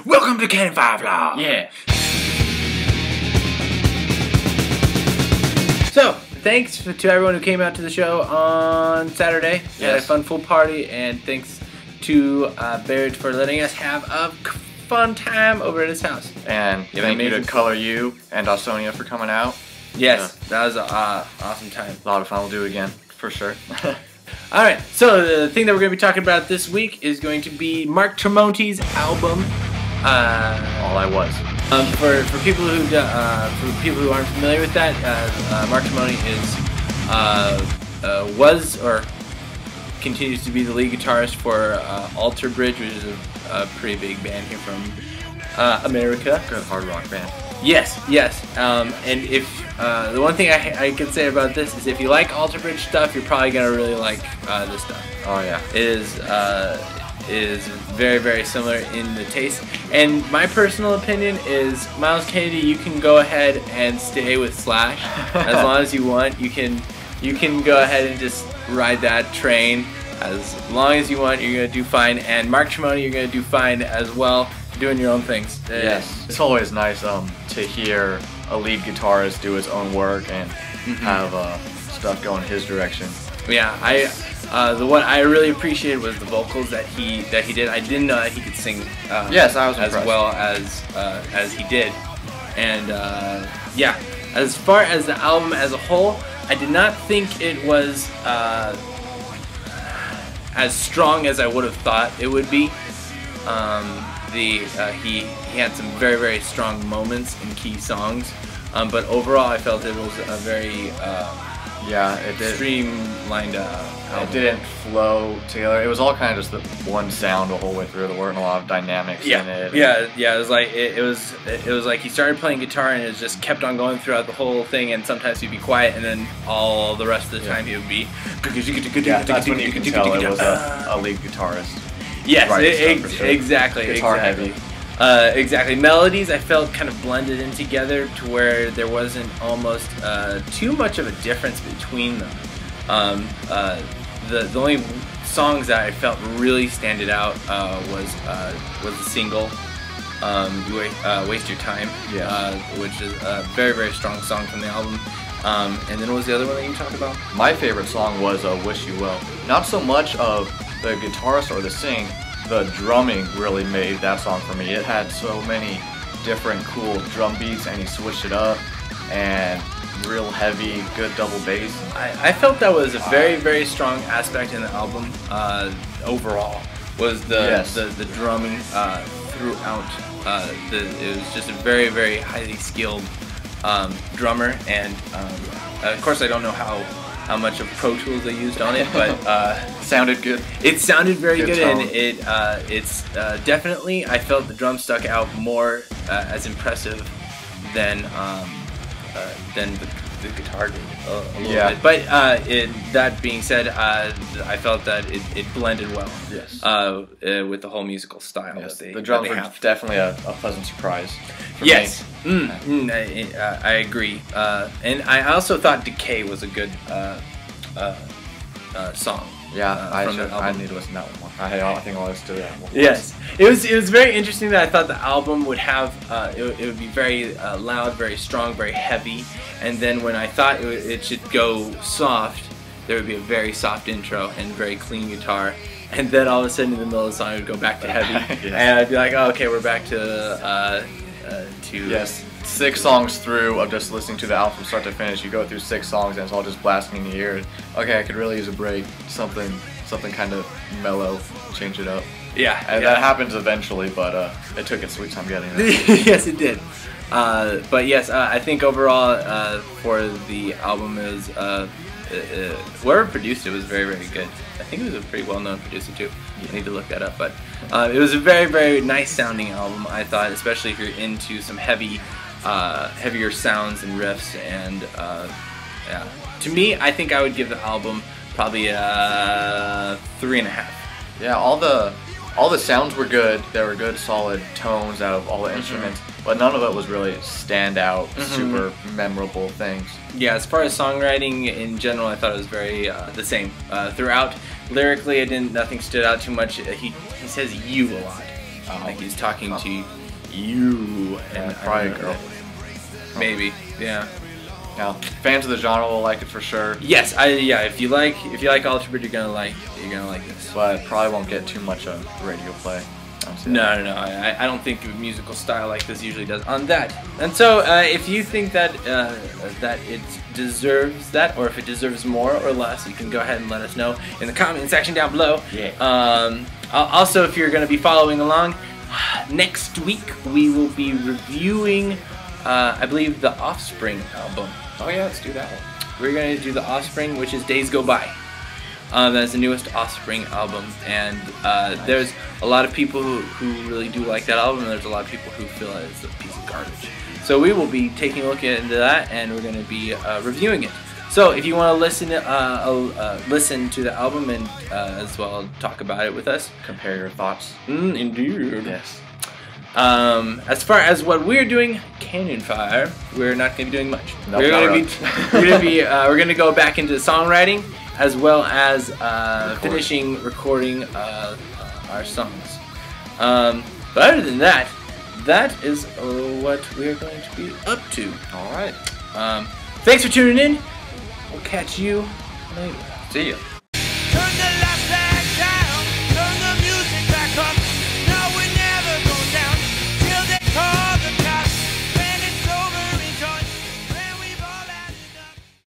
Welcome to Canon 5 Law. Yeah. So, thanks to everyone who came out to the show on Saturday. We had a fun full party, and thanks to Barrett for letting us have a fun time over at his house. And thank you to Color You and Ausonia for coming out. Yes, that was an awesome time. A lot of fun. We'll do it again, for sure. Alright, so the thing that we're going to be talking about this week is going to be Mark Tremonti's album. All I Was. For people who aren't familiar with that, Mark Tremonti was or continues to be the lead guitarist for Alter Bridge, which is a pretty big band here from America. Good hard rock band. Yes. And if the one thing I can say about this is if you like Alter Bridge stuff, you're probably gonna really like this stuff. Oh yeah. It is very, very similar in the taste. And my personal opinion is, Miles Kennedy, you can go ahead and stay with Slash as long as you want. You can go ahead and just ride that train as long as you want. You're gonna do fine. And Mark Tremonti, you're gonna do fine as well, doing your own things. Yes. It's always nice to hear a lead guitarist do his own work and have stuff go in his direction. Yeah, the one I really appreciated was the vocals that he did. I didn't know that he could sing. Yes, I was impressed. As well as he did. And yeah, as far as the album as a whole, I did not think it was as strong as I would have thought it would be. He had some very, very strong moments in key songs, but overall I felt it was a very streamlined album. It didn't flow together. It was all kind of just the one sound the whole way through. There weren't a lot of dynamics in it. Yeah. It was like it was like he started playing guitar and it just kept on going throughout the whole thing. And sometimes he'd be quiet, and then all the rest of the time he would be. Yeah, that's when you can tell it was a lead guitarist. Yes, exactly. Guitar heavy. Exactly. Melodies I felt kind of blended in together to where there wasn't almost too much of a difference between them. The only songs that I felt really standed out was the single "Waste Your Time," which is a very, very strong song from the album. And then what was the other one that you talked about? My favorite song was "Wish You Well." Not so much of the guitarist or the sing. The drumming really made that song for me. It had so many different cool drum beats, and he switched it up, and real heavy, good double bass. I felt that was a very, very strong aspect in the album overall, was the drumming throughout. It was just a very, very highly skilled drummer, and of course I don't know how much of Pro Tools they used on it, but sounded good. It sounded very good, tone. and it's definitely, I felt the drum stuck out more as impressive than the guitar did a little bit. But that being said, I felt that it blended well. Yes. With the whole musical style. Yes. That The drums were definitely a pleasant surprise for me. I agree. And I also thought Decay was a good song. Yeah, I need to listen to that one more. I think I'll listen to that one. Yes, it was very interesting that I thought the album would have it would be very loud, very strong, very heavy, and then when I thought it should go soft, there would be a very soft intro and very clean guitar, and then all of a sudden in the middle of the song it would go back to heavy, and I'd be like, oh, okay, we're back to yes. 6 songs through of just listening to the album from start to finish. You go through 6 songs and it's all just blasting in the ear. Okay, I could really use a break. Something kind of mellow, change it up. Yeah, and that happens eventually, but it took its sweet time getting there. Yes, it did. But yes, I think overall for the album is whoever produced it was very, very good. I think it was a pretty well-known producer too. I need to look that up, but it was a very, very nice sounding album, I thought, especially if you're into some heavier sounds and riffs. And yeah, to me, I think I would give the album probably a 3.5. Yeah, all the sounds were good. There were good, solid tones out of all the instruments, but none of it was really standout, super memorable things. Yeah, as far as songwriting in general, I thought it was very the same throughout. Lyrically, nothing stood out too much. He says "you" a lot. like he's talking to you. And probably a girl. Maybe, yeah. Now, fans of the genre will like it for sure. Yes, if you like Alter Bridge, you're gonna like this. But probably won't get too much radio play. No. I don't think a musical style like this usually does on that. And so, if you think that that it deserves that, or if it deserves more or less, you can go ahead and let us know in the comment section down below. Yeah. Also, if you're going to be following along, next week we will be reviewing, I believe, the Offspring album. Oh yeah, let's do that one. We're going to do the Offspring, which is Days Go By. That's the newest Offspring album, and there's a lot of people who really do like that album, and there's a lot of people who feel it's a piece of garbage. So we will be taking a look into that, and we're going to be reviewing it. So if you want to listen to the album and as well talk about it with us, Compare your thoughts. Indeed. Yes. As far as what we're doing, Canyon Fire, we're not going to be doing much. Nope, We're going to go back into songwriting, as well as finishing recording our songs. But other than that, that is what we're going to be up to. All right. Thanks for tuning in. We'll catch you later. See ya.